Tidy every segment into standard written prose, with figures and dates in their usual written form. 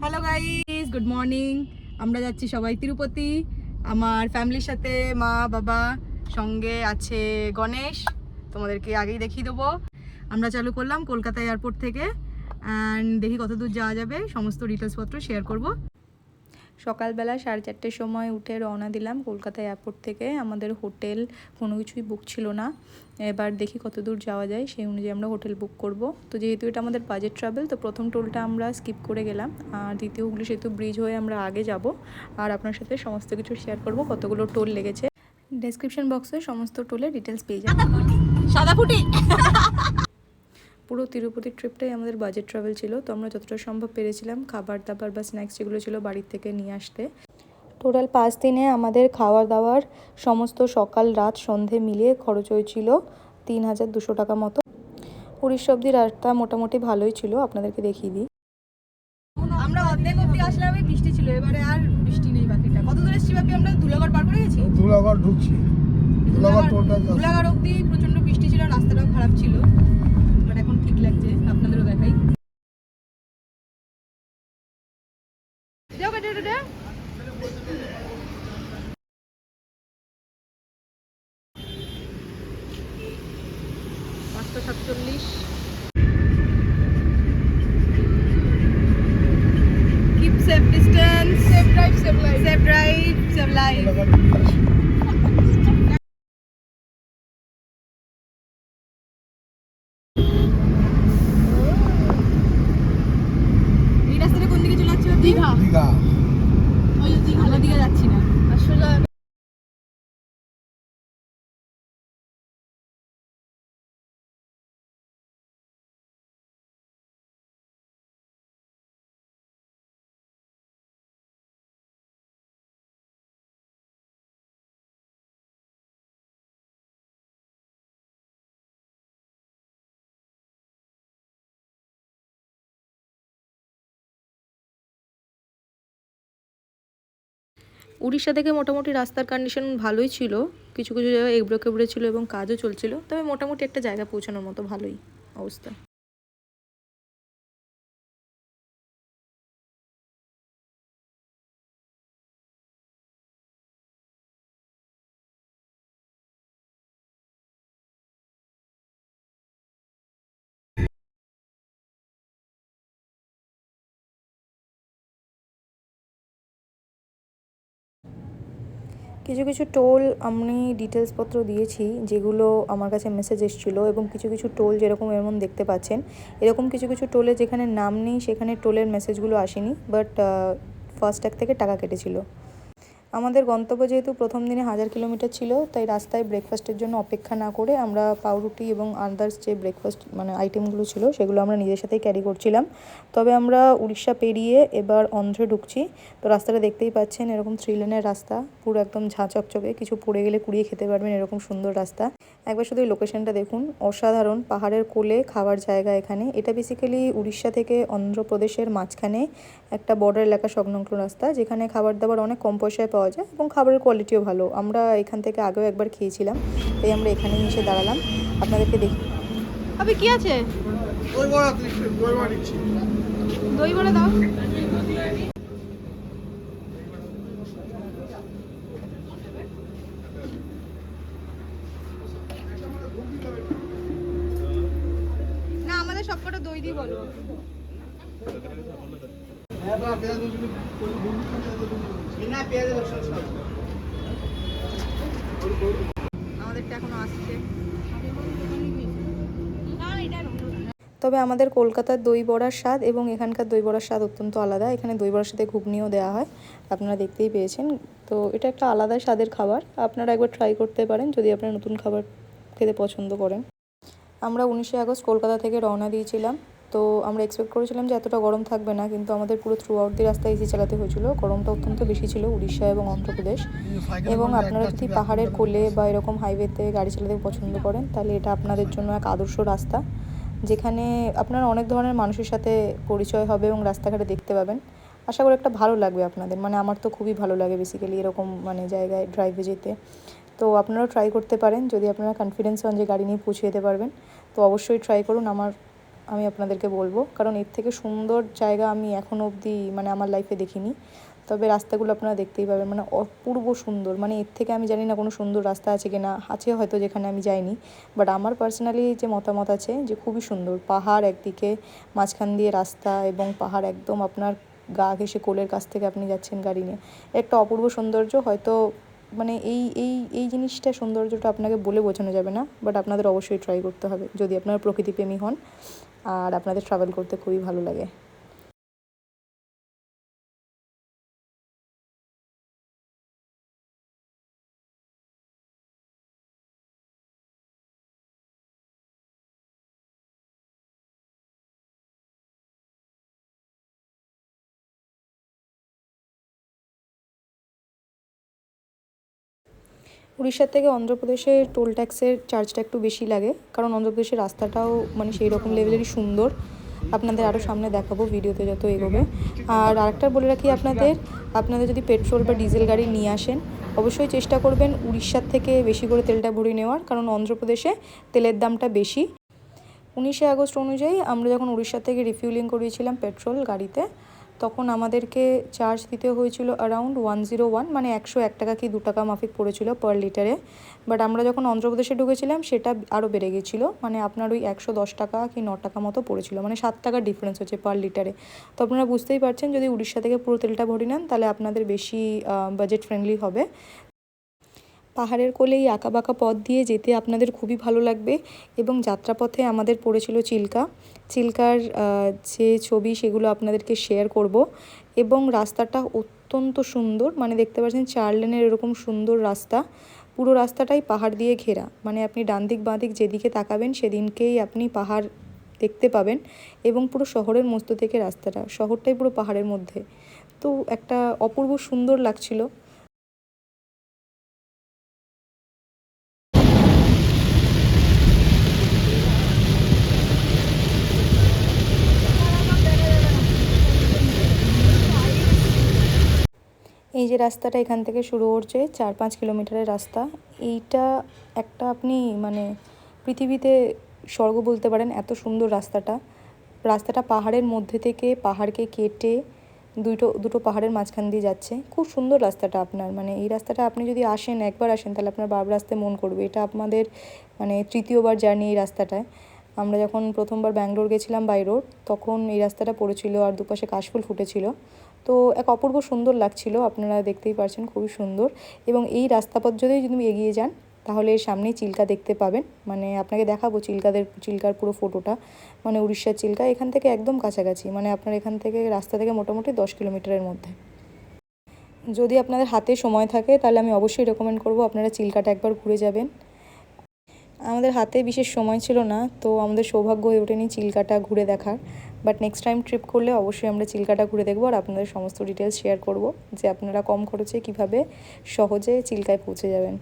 Hello guys, good morning. আমরা যাচ্ছি সবাই তিরুপতি আমার ফ্যামিলির সাথে, মা বাবা, সঙ্গে আছে গণেশ। তোমাদেরকে আগেই দেখিয়ে দেবো। আমরা চালু করলাম কলকাতা এয়ারপোর্ট থেকে, অ্যান্ড দেখি কত দূর যাওয়া যাবে, সমস্ত ডিটেলসপত্র শেয়ার করব। সকালবেলা 4:30টার সময় উঠে রওনা দিলাম কলকাতা এয়ারপোর্ট থেকে। আমাদের হোটেল কোনো কিছুই বুক ছিল না। এবার দেখি কত দূর যাওয়া যায়, সেই অনুযায়ী আমরা হোটেল বুক করব। তো যেহেতু এটা আমাদের বাজেট ট্রাভেল, তো প্রথম টোলটা আমরা স্কিপ করে গেলাম, আর দ্বিতীয় হুগলি সেতু ব্রিজ হয়ে আমরা আগে যাব। আর আপনার সাথে সমস্ত কিছু শেয়ার করব, কতগুলো টোল লেগেছে। ডেসক্রিপশন বক্সে সমস্ত টোলের ডিটেলস পেয়ে যাবেন। সাদা ফুটি পুরো তিরুপতি ট্রিপটাই আমাদের বাজেট ট্রাভেল ছিল। তো আমরা যতটা সম্ভব পেরেছিলাম খাবার দাবার বা স্ন্যাক্স যেগুলো ছিল বাড়ির থেকে নিয়ে আসতে। টোটাল 5 দিনে আমাদের খাওয়া দাওয়ার সমস্ত সকাল রাত সন্ধে মিলিয়ে খরচ হয়েছিল 3200 টাকা মতো। উড়িষ্যা অব্দি রাস্তা মোটামুটি ভালোই ছিল, আপনাদেরকে দেখিয়ে দিই। আমরা অর্ধেক অব্দি আসলাম, বৃষ্টি ছিল, এবারে আর বৃষ্টি নেই। বাকিটা কত দূর এসেছি বাকি? আমরা ধুলাগড় পার করে গেছি, ধুলাগড় ঢুকছি। ধুলাগড় অব্দি প্রচন্ড বৃষ্টি ছিল, রাস্তাটাও খারাপ ছিল, বাট এখন ঠিক লাগছে। আপনাদেরও দেখাই। Keep safe distance, safe drive, safe life. Safe drive, safe life. এই রাস্তাটা কোন দিকে চলে যাচ্ছে? দীঘা। দীঘা। ওই দীঘা দিকে যাচ্ছি না আসলে। উড়িষ্যা থেকে মোটামুটি রাস্তার কন্ডিশন ভালোই ছিল, কিছু কিছু জায়গায় এবড়ো খেবড়ে ছিল এবং কাজও চলছিল, তবে মোটামুটি একটা জায়গা পৌঁছানোর মতো ভালোই অবস্থা। কিছু কিছু টোল আমি ডিটেলসপত্র দিয়েছি, যেগুলো আমার কাছে মেসেজ এসেছিলো, এবং কিছু কিছু টোল যেরকম এমন দেখতে পাচ্ছেন, এরকম কিছু কিছু টোলে যেখানে নাম নেই সেখানে টোলের মেসেজগুলো আসেনি, বাট ফাস্ট্যাগ থেকে টাকা কেটেছিল। আমাদের গন্তব্য যেহেতু প্রথম দিনে 1000 কিলোমিটার ছিল, তাই রাস্তায় ব্রেকফাস্টের জন্য অপেক্ষা না করে আমরা পাউরুটি এবং আদার্স যে ব্রেকফাস্ট আইটেমগুলো ছিল সেগুলো আমরা নিজের সাথেই ক্যারি করছিলাম। তবে আমরা উড়িষ্যা পেরিয়ে এবার অন্ধ্রে ঢুকছি। তো রাস্তাটা দেখতেই পাচ্ছেন, এরকম 3 লেনের রাস্তা, পুরো একদম ঝাঁ চকচকে, কিছু পড়ে গেলে কুড়িয়ে খেতে পারবেন, এরকম সুন্দর রাস্তা। একবার শুধু এই লোকেশনটা দেখুন, অসাধারণ, পাহাড়ের কোলে খাওয়ার জায়গা এখানে। এটা বেসিক্যালি উড়িষ্যা থেকে অন্ধ্রপ্রদেশের মাঝখানে একটা বর্ডার এলাকা সংলগ্ন রাস্তা, যেখানে খাবার দাবার অনেক কম পয়সায় পাওয়া যায় এবং খাবারের কোয়ালিটিও ভালো। আমরা এখান থেকে আগেও একবার খেয়েছিলাম, তাই আমরা এখানেই এসে দাঁড়ালাম। আপনাদেরকে দেখি আবে কি আছে। দই বড়া দাও। না, আমাদের সবকটা দই দিয়ে বলো। আমাদেরটা এখনো আসছে। তবে আমাদের কলকাতার দই বড়ার স্বাদ এবং এখানকার দই বড়ার স্বাদ অত্যন্ত আলাদা। এখানে দই বড়ার সাথে ঘুগনিও দেওয়া হয়, আপনারা দেখতেই পেয়েছেন। তো এটা একটা আলাদা স্বাদের খাবার, আপনারা একবার ট্রাই করতে পারেন যদি আপনারা নতুন খাবার খেতে পছন্দ করেন। আমরা 19শে আগস্ট কলকাতা থেকে রওনা দিয়েছিলাম। তো আমরা এক্সপেক্ট করেছিলাম যে এতটা গরম থাকবে না, কিন্তু আমাদের পুরো থ্রু আউট দি রাস্তায় এসি চালাতে হয়েছিল। গরমটা অত্যন্ত বেশি ছিল উড়িষ্যা এবং অন্ধ্রপ্রদেশ। এবং আপনারা যদি পাহাড়ের কোলে বা এরকম হাইওয়েতে গাড়ি চালাতে পছন্দ করেন, তাহলে এটা আপনাদের জন্য এক আদর্শ রাস্তা, যেখানে আপনারা অনেক ধরনের মানুষের সাথে পরিচয় হবে এবং রাস্তাঘাটে দেখতে পাবেন। আশা করি একটা ভালো লাগবে আপনাদের, আমার তো খুবই ভালো লাগে বেসিক্যালি এরকম জায়গায় ড্রাইভে যেতে। তো আপনারাও ট্রাই করতে পারেন, যদি আপনারা কনফিডেন্স হন যে গাড়ি নিয়ে পৌঁছে যেতে পারবেন, তো অবশ্যই ট্রাই করুন। আমার আমি আপনাদেরকে বলবো, কারণ এর থেকে সুন্দর জায়গা আমি এখনও অবধি মানে আমার লাইফে দেখিনি। তবে রাস্তাগুলো আপনারা দেখতেই পাবেন, মানে অপূর্ব সুন্দর। মানে এর থেকে আমি জানি না কোনো সুন্দর রাস্তা আছে কি না, আছে হয়তো যেখানে আমি যাইনি, বাট আমার পার্সোনালি যে মতামত আছে যে খুবই সুন্দর। পাহাড় একদিকে, মাঝখান দিয়ে রাস্তা, এবং পাহাড় একদম আপনার গা ঘেঁষে কোলের কাছ থেকে আপনি যাচ্ছেন গাড়ি নিয়ে। একটা অপূর্ব সৌন্দর্য। হয়তো মানে এই জিনিসটা, সৌন্দর্যটা আপনাকে বলে বোঝানো যাবে না, বাট আপনাদের অবশ্যই ট্রাই করতে হবে যদি আপনারা প্রকৃতিপ্রেমী হন আর আপনাদের ট্রাভেল করতে খুবই ভালো লাগে। উড়িষ্যার থেকে অন্ধ্রপ্রদেশে টোল ট্যাক্সের চার্জটা একটু বেশি লাগে, কারণ অন্ধ্রপ্রদেশের রাস্তাটাও মানে সেই রকম লেভেলেরই সুন্দর। আপনাদের আরও সামনে দেখাবো ভিডিওতে যত এগোবে। আর আরেকটা বলে রাখি আপনাদের যদি পেট্রোল বা ডিজেল গাড়ি নিয়ে আসেন, অবশ্যই চেষ্টা করবেন উড়িষ্যার থেকে বেশি করে তেলটা ভরিয়ে নেওয়ার, কারণ অন্ধ্রপ্রদেশে তেলের দামটা বেশি। 19 আগস্ট অনুযায়ী আমরা যখন উড়িষ্যা থেকে রিফিউলিং করিয়েছিলাম পেট্রোল গাড়িতে, তখন আমাদেরকে চার্জ দিতে হয়েছিল অ্যারাউন্ড 101, মানে 101 টাকা কি 2 টাকা মাফিক পড়েছিল পার লিটারে। বাট আমরা যখন অন্ধ্রপ্রদেশে ঢুকেছিলাম সেটা আরও বেড়ে গেছিলো, মানে আপনার ওই 110 টাকা কি 9 টাকা মতো পড়েছিল, মানে 7 টাকা ডিফারেন্স হচ্ছে পার লিটারে। তো আপনারা বুঝতেই পারছেন, যদি উড়িষ্যা থেকে পুরো তেলটা ভরে নেন তাহলে আপনাদের বেশি বাজেট ফ্রেন্ডলি হবে। পাহাড়ের কোলে এই আঁকাবাঁকা পথ দিয়ে যেতে আপনাদের খুবই ভালো লাগবে। এবং যাত্রাপথে আমাদের পড়েছিল চিল্কার যে ছবি সেগুলো আপনাদেরকে শেয়ার করব। এবং রাস্তাটা অত্যন্ত সুন্দর, মানে দেখতে পাচ্ছেন 4 লেনের এরকম সুন্দর রাস্তা। পুরো রাস্তাটাই পাহাড় দিয়ে ঘেরা, মানে আপনি ডান দিক বাঁ দিক যেদিকে তাকাবেন সেদিনকেই আপনি পাহাড় দেখতে পাবেন। এবং পুরো শহরের মধ্য থেকে রাস্তাটা, শহরটাই পুরো পাহাড়ের মধ্যে। তো একটা অপূর্ব সুন্দর লাগছিল। এই যে রাস্তাটা এখান থেকে শুরু হচ্ছে 4-5 কিলোমিটারের রাস্তা, এইটা একটা আপনি মানে পৃথিবীতে স্বর্গ বলতে পারেন, এত সুন্দর রাস্তাটা পাহাড়ের মধ্যে থেকে পাহাড়কে কেটে দুটো পাহাড়ের মাঝখান দিয়ে যাচ্ছে। খুব সুন্দর রাস্তাটা আপনার, মানে এই রাস্তাটা আপনি যদি একবার আসেন তাহলে আপনার বারবার আসতে মন করবে। এটা আমাদের মানে তৃতীয়বার জার্নি এই রাস্তাটায়। আমরা যখন প্রথমবার ব্যাঙ্গালোর গেছিলাম বাই রোড, তখন এই রাস্তাটা পড়েছিল আর দুপাশে কাশফুল ফুটেছিল। তো এক অপূর্ব সুন্দর লাগছিল, আপনারা দেখতেই পারছেন খুবই সুন্দর। এবং এই রাস্তাপথ যদি এগিয়ে যান তাহলে সামনেই চিল্কা দেখতে পাবেন, মানে আপনাকে দেখাবো চিল্কার পুরো ফটোটা। মানে উড়িষ্যার চিল্কা এখান থেকে একদম কাছাকাছি, মানে আপনার এখান থেকে রাস্তা থেকে মোটামুটি 10 কিলোমিটারের মধ্যে। যদি আপনাদের হাতে সময় থাকে তাহলে আমি অবশ্যই রেকমেন্ড করব আপনারা চিল্কাটা একবার ঘুরে যাবেন। আমাদের হাতে বিশেষ সময় ছিল না, তো আমাদের সৌভাগ্য হয়ে ওঠেনি চিল্কাটা ঘুরে দেখার। বাট নেক্সট টাইম ট্রিপ করলে অবশ্যই আমরা চিল্কাটা ঘুরে দেখবো, আর আপনাদের সমস্ত ডিটেলস শেয়ার করব যে আপনারা কম খরচে কীভাবে সহজে চিল্কায় পৌঁছে যাবেন।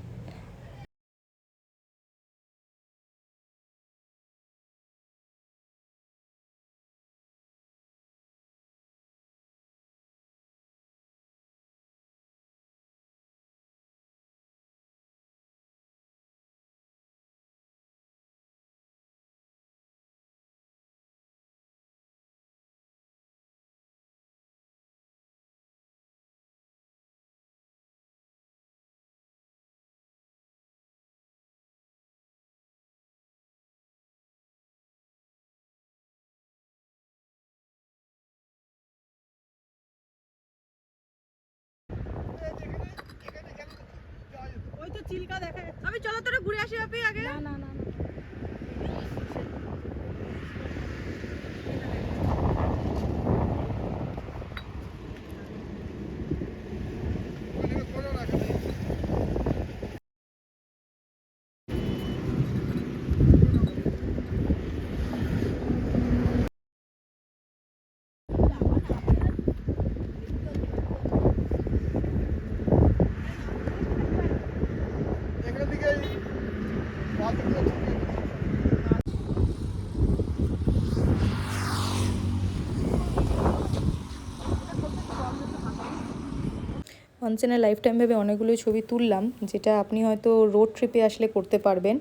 ওই তো চিল্কা দেখা যাচ্ছে। আমি চলো তোরা ঘুরে আসি আপনি আগে। না না না once in a lifetime ভেবে অনেকগুলো ছবি তুললাম, যেটা আপনি হয়তো রোড ট্রিপে আসলে করতে পারবেন।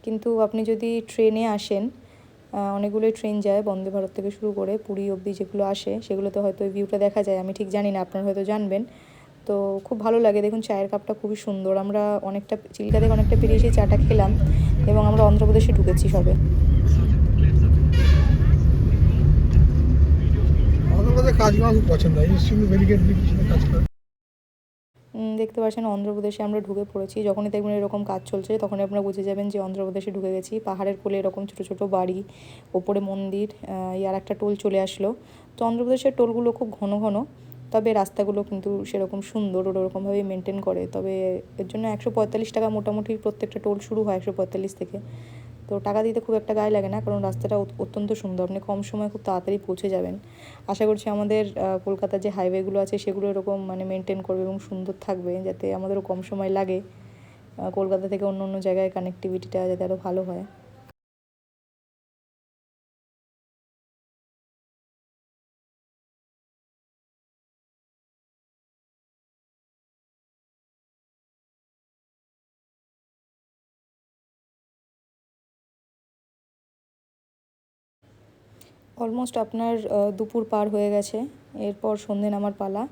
কিন্তু আপনি যদি ট্রেনে আসেন অনেকগুলোই ট্রেন যায় বন্দে ভারত থেকে শুরু করে পুরী অবধি যেগুলো আসে সেগুলোতে হয়তো ওই ভিউটা দেখা যায়, আমি ঠিক জানি না, আপনারা হয়তো জানবেন। তো খুব ভালো লাগে। দেখুন চায়ের কাপটা খুবই সুন্দর। আমরা অনেকটা চিল্কা থেকে অনেকটা পেরিয়ে এসে চাটা খেলাম এবং আমরা অন্ধ্রপ্রদেশে ঢুকেছি সবে। আমাদের কাজ করা খুব পছন্দ হয়, শুধু ব্যারিকেড দিয়ে পিছনে কাজ করে। দেখতে পাচ্ছেন অন্ধ্রপ্রদেশে আমরা ঢুকে পড়েছি। যখনই দেখবেন এরকম কাজ চলছে তখনই আপনারা বুঝে যাবেন যে অন্ধ্রপ্রদেশে ঢুকে গেছি। পাহাড়ের কোলে এরকম ছোটো ছোটো বাড়ি, ওপরে মন্দির, আর একটা টোল চলে আসলো। তো অন্ধ্রপ্রদেশের টোলগুলো খুব ঘন ঘন, তবে রাস্তাগুলো কিন্তু সেরকম সুন্দর, ওরকমভাবেই মেনটেন করে। তবে এর জন্য 145 টাকা মোটামুটি প্রত্যেকটা টোল শুরু হয় 145 থেকে। তো টাকা দিতে খুব একটা গায়ে লাগে না, কারণ রাস্তাটা অত্যন্ত সুন্দর, আপনি কম সময়ে খুব তাড়াতাড়ি পৌঁছে যাবেন। আশা করছি আমাদের কলকাতার যে হাইওয়েগুলো আছে সেগুলো এরকম মানে মেনটেন করবে এবং সুন্দর থাকবে, যাতে আমাদেরও কম সময় লাগে কলকাতা থেকে অন্য অন্য জায়গায় কানেক্টিভিটিটা যাতে আরও ভালো হয়। অলমোস্ট আপনার দুপুর পার হয়ে গেছে, এরপর সন্ধে নামার পালা।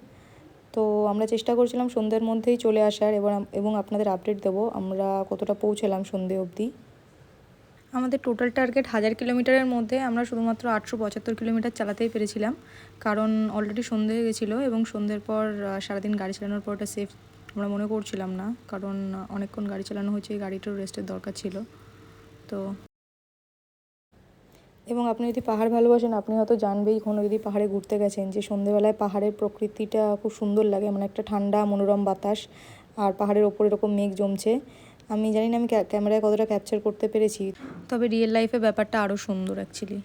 তো আমরা চেষ্টা করছিলাম সন্ধ্যের মধ্যেই চলে আসার এবং আপনাদের আপডেট দেবো আমরা কতটা পৌঁছলাম সন্ধে অবধি। আমাদের টোটাল টার্গেট 1000 কিলোমিটারের মধ্যে আমরা শুধুমাত্র 875 কিলোমিটার চালাতেই পেরেছিলাম, কারণ অলরেডি সন্ধে হয়ে গেছিলো এবং সন্ধ্যের পর সারাদিন গাড়ি চালানোর পর ওটা সেফ আমরা মনে করছিলাম না, কারণ অনেকক্ষণ গাড়ি চালানো হয়েছে, গাড়িটার রেস্টের দরকার ছিল। তো এবং আপনি যদি পাহাড় ভালোবাসেন আপনি হয়তো জানবেই, কোনো যদি পাহাড়ে ঘুরতে গেছেন, যে সন্ধেবেলায় পাহাড়ের প্রকৃতিটা খুব সুন্দর লাগে, মানে একটা ঠান্ডা মনোরম বাতাস, আর পাহাড়ের ওপর এরকম মেঘ জমছে। আমি জানি না আমি ক্যামেরায় কতটা ক্যাপচার করতে পেরেছি, তবে রিয়েল লাইফে ব্যাপারটা আরও সুন্দর অ্যাকচুয়ালি।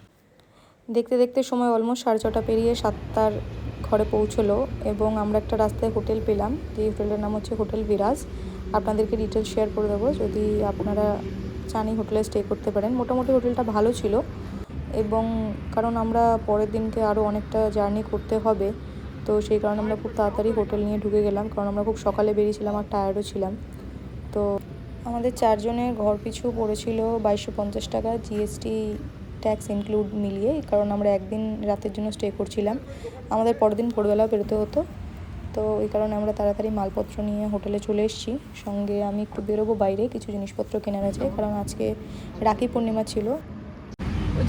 দেখতে দেখতে সময় অলমোস্ট 6:30 পেরিয়ে 7টার ঘরে পৌঁছলো এবং আমরা একটা রাস্তায় হোটেল পেলাম, যে হোটেলটার নাম হচ্ছে হোটেল বিরাজ। আপনাদেরকে ডিটেলস শেয়ার করে দেবো, যদি আপনারা চান এই হোটেলে স্টে করতে পারেন। মোটামুটি হোটেলটা ভালো ছিল, এবং কারণ আমরা পরের দিনকে আরও অনেকটা জার্নি করতে হবে, তো সেই কারণে আমরা খুব তাড়াতাড়ি হোটেল নিয়ে ঢুকে গেলাম, কারণ আমরা খুব সকালে বেরিয়েছিলাম আর টায়ার্ডও ছিলাম। তো আমাদের 4 জনের ঘর পিছু পড়েছিল 2250 টাকা, জিএসটি ট্যাক্স ইনক্লুড মিলিয়ে, কারণ আমরা একদিন রাতের জন্য স্টে করছিলাম, আমাদের পরের দিন ভোরবেলাও বেরোতে হতো। তো এই কারণে আমরা তাড়াতাড়ি মালপত্র নিয়ে হোটেলে চলে এসেছি। সঙ্গে আমি একটু বেরোবো বাইরে, কিছু জিনিসপত্র কেনার আছে, কারণ আজকে রাখি পূর্ণিমা ছিল।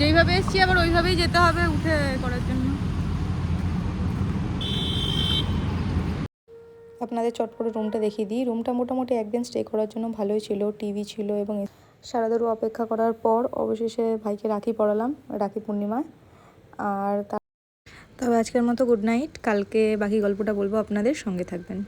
যেইভাবে এসছি আবার ওইভাবেই যেতে হবে উঠে করার জন্য। আপনাদের চট করে রুমটা দেখিয়ে দিই। রুমটা মোটামুটি একদিন স্টে করার জন্য ভালোই ছিল, টিভি ছিল, এবং সারাদেরও অপেক্ষা করার পর অবশেষে ভাইকে রাখি পরালাম, রাখি পূর্ণিমায়। আর তবে আজকের মতো গুড নাইট, কালকে বাকি গল্পটা বলবো, আপনাদের সঙ্গে থাকবেন।